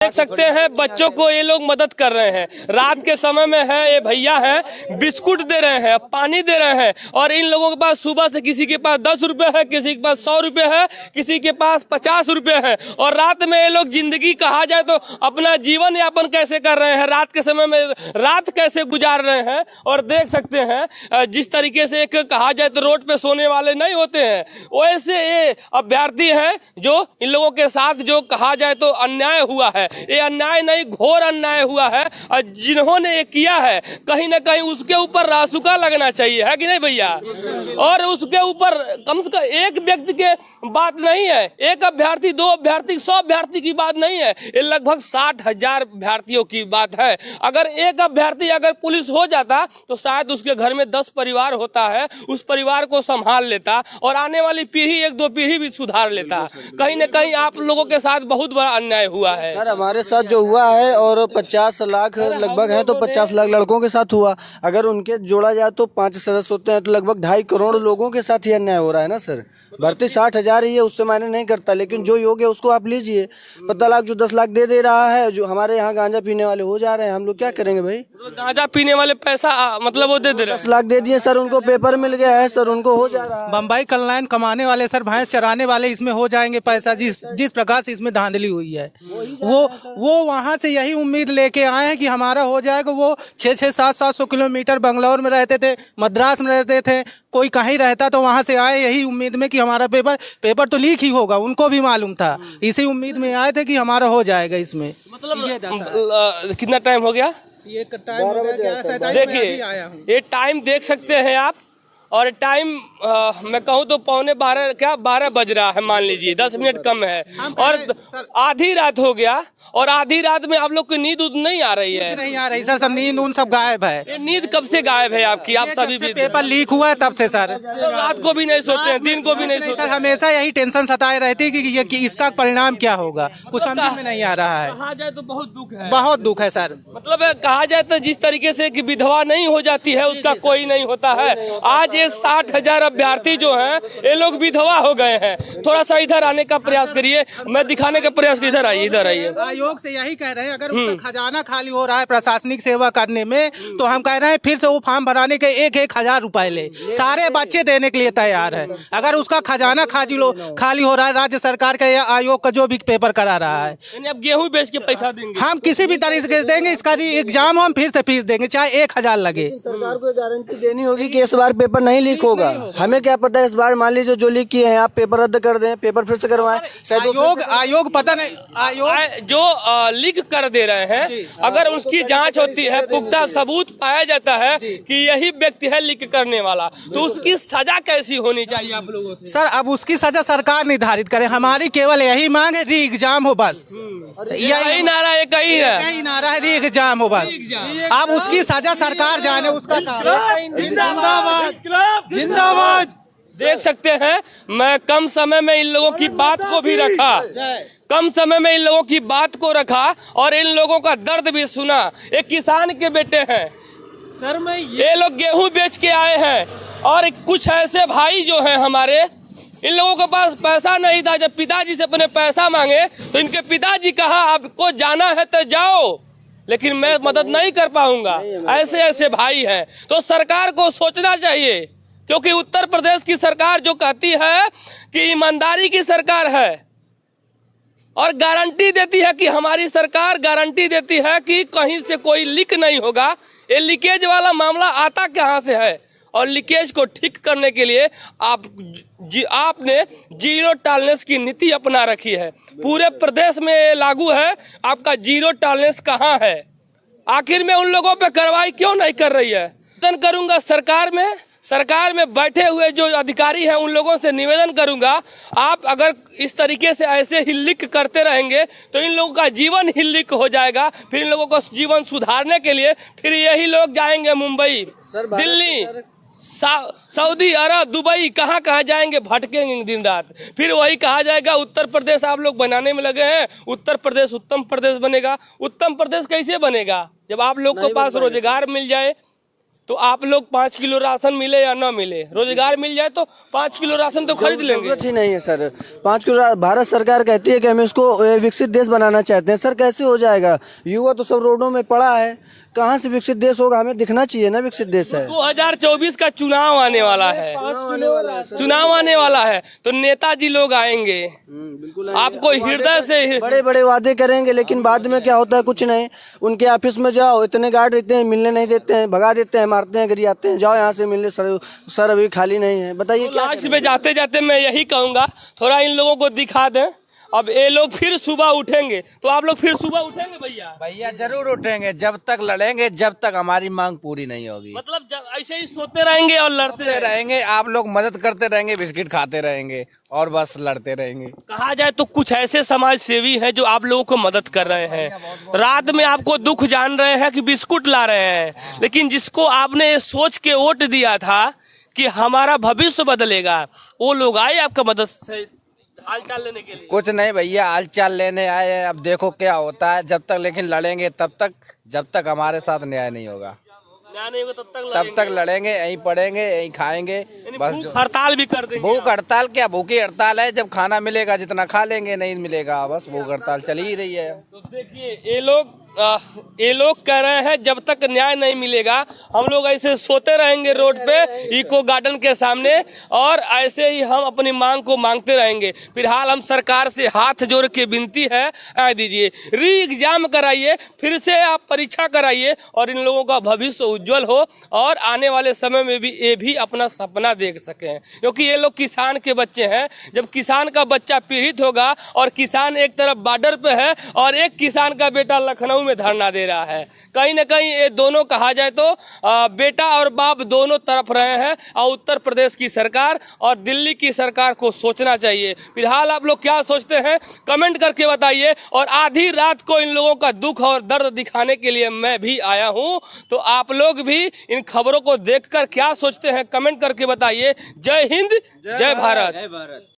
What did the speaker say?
देख सकते हैं बच्चों को ये लोग मदद कर रहे हैं। रात के समय में है, ये भैया हैं, बिस्कुट दे रहे हैं, पानी दे रहे हैं। और इन लोगों के पास सुबह से किसी के पास 10 रुपए है, किसी के पास 100 रुपए है, किसी के पास 50 रुपए है। और रात में ये लोग जिंदगी कहा जाए तो अपना जीवन यापन कैसे कर रहे हैं, रात के समय में रात कैसे गुजार रहे हैं। और देख सकते हैं जिस तरीके से एक कहा जाए तो रोड पे सोने वाले नहीं होते हैं, वैसे ये अभ्यर्थी हैं जो इन लोगों के साथ जो कहा जाए तो अन्याय हुआ है। ये अन्याय नहीं, घोर अन्याय हुआ है। और जिन्होंने ये किया है कहीं ना कहीं उसके ऊपर रासुका लगना चाहिए, है कि नहीं भैया। और उसके ऊपर कम से कम एक व्यक्ति के बात नहीं है, एक अभ्यर्थी, 2 अभ्यर्थी, 100 अभ्यर्थी की बात नहीं है, ये लगभग 60,000 अभ्यर्थियों की बात है। अगर एक अभ्यर्थी अगर पुलिस हो जाता तो शायद उसके घर में 10 परिवार होता है, उस परिवार को संभाल लेता और आने वाली पीढ़ी 1-2 पीढ़ी भी सुधार लेता। कहीं ना कहीं आप लोगों के साथ बहुत बड़ा अन्याय हुआ है सर। हमारे साथ जो हुआ है और 50 लाख लगभग है, तो 50 लाख लड़कों के साथ हुआ। अगर उनके जोड़ा जाए तो 5 सदस्य होते हैं, तो लगभग 2.5 करोड़ लोगों के साथ ही अन्याय हो रहा है ना सर। भर्ती 60,000 ही है, उससे मायने नहीं करता, लेकिन जो योग्य है उसको आप लीजिए। 15 लाख जो 10 लाख दे रहा है, जो हमारे यहाँ गांजा पीने वाले हो जा रहे हैं, हम लोग क्या करेंगे भाई। गांजा पीने वाले पैसा मतलब वो दे रहे हैं। 10 लाख दे दिए सर, उनको पेपर मिल गया है सर, उनको हो जा रहा है। बम्बई कल्याण कमाने वाले सर, भैंस चराने वाले इसमें हो जाएंगे पैसा। जिस प्रकार से इसमें धांधली हुई है, वो वहाँ से यही उम्मीद लेके आए हैं कि हमारा हो जाएगा। वो 600-700 किलोमीटर बंगलौर में रहते थे, मद्रास में रहते थे, कोई कहीं रहता तो वहाँ से आए यही उम्मीद में कि हमारा पेपर तो लीक ही होगा, उनको भी मालूम था। इसी उम्मीद में आए थे कि हमारा हो जाएगा इसमें। मतलब कितना टाइम हो गया? ये टाइम हो गया, देखिए ये टाइम देख सकते हैं आप। और टाइम मैं कहूँ तो 12 बज रहा है, मान लीजिए 10 मिनट कम है। और आधी रात हो गया, और आधी रात में आप लोग की नींद नहीं आ रही है? नहीं आ रही सर, नींद उन सब गायब है। ये नींद कब से गायब है आपकी? आप सभी भी पेपर लीक हुआ है तब से सर। रात को भी नहीं सोते हैं, दिन को भी नहीं सोते सर। हमेशा यही टेंशन सताए रहती है कि इसका परिणाम क्या होगा, कुछ समझ में नहीं आ रहा है। कहा जाए तो बहुत दुख है, बहुत दुख है सर। मतलब कहा जाए तो जिस तरीके से कि विधवा नहीं हो जाती है उसका कोई नहीं होता है। आज 60,000 अभ्यर्थी जो हैं ये लोग विधवा हो गए हैं। थोड़ा सा इधर आने का प्रयास करिए, मैं दिखाने का प्रयास करिए। इधर आइए, इधर आइए। आयोग से यही कह रहे हैं, अगर उसका खजाना खाली हो रहा है प्रशासनिक सेवा करने में, तो हम कह रहे हैं फिर से वो फॉर्म भराने के 1,000 रुपए ले। सारे बच्चे देने के लिए तैयार है। अगर उसका खजाना खाली हो रहा है राज्य सरकार का या आयोग का जो भी पेपर करा रहा है, अब गेहूं बेच के पैसा देंगे, हम किसी भी तरीके से देंगे। इसका एग्जाम हम फिर से फीस देंगे, चाहे 1,000 लगे। सरकार को गारंटी देनी होगी कि इस बार पेपर नहीं लीक होगा। हमें क्या पता है इस बार, मान लीजिए जो लीक किए हैं आप पेपर रद्द कर दें, पेपर फिर से करवाएं। आयोग पता नहीं, आयोग जो लीक कर दे रहे हैं, अगर उसकी जांच होती है, पुख्ता सबूत पाया जाता है कि यही व्यक्ति है लीक करने वाला, तो उसकी सजा कैसी होनी चाहिए आप लोगों को? सर अब उसकी सजा सरकार निर्धारित करे। हमारी केवल यही मांग है, री एग्जाम हो बस। यही नारा है, कहीं यही नारा है, री एग्जाम हो बस। अब उसकी सजा सरकार जाने, उसका काम। जिंदाबाद, जिंदाबाद। देख सकते हैं, मैं कम समय में इन लोगों की बात को भी रखा, कम समय में इन लोगों की बात को रखा और इन लोगों का दर्द भी सुना। एक किसान के बेटे हैं सर, मैं ये लोग गेहूं बेच के आए हैं, और कुछ ऐसे भाई जो हैं हमारे, इन लोगों के पास पैसा नहीं था। जब पिताजी से अपने पैसा मांगे तो इनके पिताजी कहा आपको जाना है तो जाओ, लेकिन मैं मदद नहीं कर पाऊंगा। ऐसे ऐसे भाई हैं, तो सरकार को सोचना चाहिए, क्योंकि उत्तर प्रदेश की सरकार जो कहती है कि ईमानदारी की सरकार है और गारंटी देती है कि हमारी सरकार गारंटी देती है कि कहीं से कोई लीक नहीं होगा। ये लीकेज वाला मामला आता कहाँ से है? और लीकेज को ठीक करने के लिए आपने जीरो टॉलरेंस की नीति अपना रखी है। पूरे प्रदेश में ये लागू है, आपका जीरो टॉलरेंस कहाँ है? आखिर में उन लोगों पे कार्रवाई क्यों नहीं कर रही है? निवेदन करूंगा सरकार में बैठे हुए जो अधिकारी हैं उन लोगों से निवेदन करूंगा, आप अगर इस तरीके से ऐसे ही लीक करते रहेंगे तो इन लोगों का जीवन ही लीक हो जाएगा। फिर इन लोगों को जीवन सुधारने के लिए फिर यही लोग जाएंगे मुंबई, दिल्ली, सऊदी अरब, दुबई, कहाँ जाएंगे, भटकेंगे दिन रात। फिर वही कहा जाएगा उत्तर प्रदेश आप लोग बनाने में लगे हैं, उत्तर प्रदेश उत्तम प्रदेश बनेगा। उत्तम प्रदेश कैसे बनेगा जब आप लोग के पास रोजगार मिल जाए, तो आप लोग 5 किलो राशन मिले या ना मिले, रोजगार मिल जाए तो 5 किलो राशन तो खरीद लेंगे। जरूरत ही नहीं है सर। 5 किलो भारत सरकार कहती है कि हम इसको विकसित देश बनाना चाहते हैं। सर कैसे हो जाएगा? युवा तो सब रोडों में पड़ा है, कहाँ से विकसित देश होगा? हमें दिखना चाहिए ना विकसित देश है। 2024 का चुनाव आने वाला है, चुनाव आने वाला है, तो नेताजी लोग आएंगे, बिल्कुल आपको हृदय से बड़े बड़े वादे करेंगे, लेकिन बाद में क्या होता है? कुछ नहीं। उनके ऑफिस में जाओ, इतने गार्ड रहते हैं, मिलने नहीं देते हैं, भगा देते हैं, मारते हैं, गिर जाते हैं। जाओ यहाँ से मिलने, सर अभी खाली नहीं है। बताइए क्या लास्ट में जाते जाते मैं यही कहूंगा, थोड़ा इन लोगों को दिखा दें। अब ये लोग फिर सुबह उठेंगे, तो आप लोग फिर सुबह उठेंगे भैया? भैया जरूर उठेंगे, जब तक लड़ेंगे, जब तक हमारी मांग पूरी नहीं होगी। मतलब ऐसे ही सोते रहेंगे और लड़ते रहेंगे, आप लोग मदद करते रहेंगे, बिस्किट खाते रहेंगे और बस लड़ते रहेंगे। कहा जाए तो कुछ ऐसे समाज सेवी हैं जो आप लोगों को मदद कर रहे हैं, रात में आपको दुख जान रहे हैं कि बिस्कुट ला रहे हैं, लेकिन जिसको आपने ये सोच के वोट दिया था कि हमारा भविष्य बदलेगा, वो लोग आए आपका मदद से हाल चाल लेने के लिए? कुछ नहीं भैया, हाल चाल लेने आए हैं, अब देखो क्या होता है। जब तक लेकिन लड़ेंगे तब तक, जब तक हमारे साथ न्याय नहीं होगा, न्याय नहीं होगा तब तक लड़ेंगे, यहीं पढ़ेंगे, यहीं खाएंगे। बस भूख हड़ताल भी कर देंगे। भूख हड़ताल क्या, भूखी हड़ताल है, जब खाना मिलेगा जितना खा लेंगे, नहीं मिलेगा बस भूख हड़ताल चली ही रही है। तो देखिए ये लोग कह रहे हैं जब तक न्याय नहीं मिलेगा हम लोग ऐसे सोते रहेंगे रोड पे इको गार्डन के सामने, और ऐसे ही हम अपनी मांग को मांगते रहेंगे। फिलहाल हम सरकार से हाथ जोड़ के विनती है, आ दीजिए, री एग्जाम कराइए, फिर से आप परीक्षा कराइए और इन लोगों का भविष्य उज्जवल हो और आने वाले समय में भी ये भी अपना सपना देख सकें, क्योंकि ये लोग किसान के बच्चे हैं। जब किसान का बच्चा पीड़ित होगा और किसान एक तरफ बॉर्डर पे है और एक किसान का बेटा लखनऊ में धरना दे रहा है, कहीं ना कहीं ये दोनों कहा जाए तो बेटा और बाप दोनों तरफ रहे हैं। और उत्तर प्रदेश की सरकार और दिल्ली की सरकार को सोचना चाहिए। फिलहाल आप लोग क्या सोचते हैं कमेंट करके बताइए, और आधी रात को इन लोगों का दुख और दर्द दिखाने के लिए मैं भी आया हूं, तो आप लोग भी इन खबरों को देखकर क्या सोचते हैं कमेंट करके बताइए। जय हिंद, जय भारत।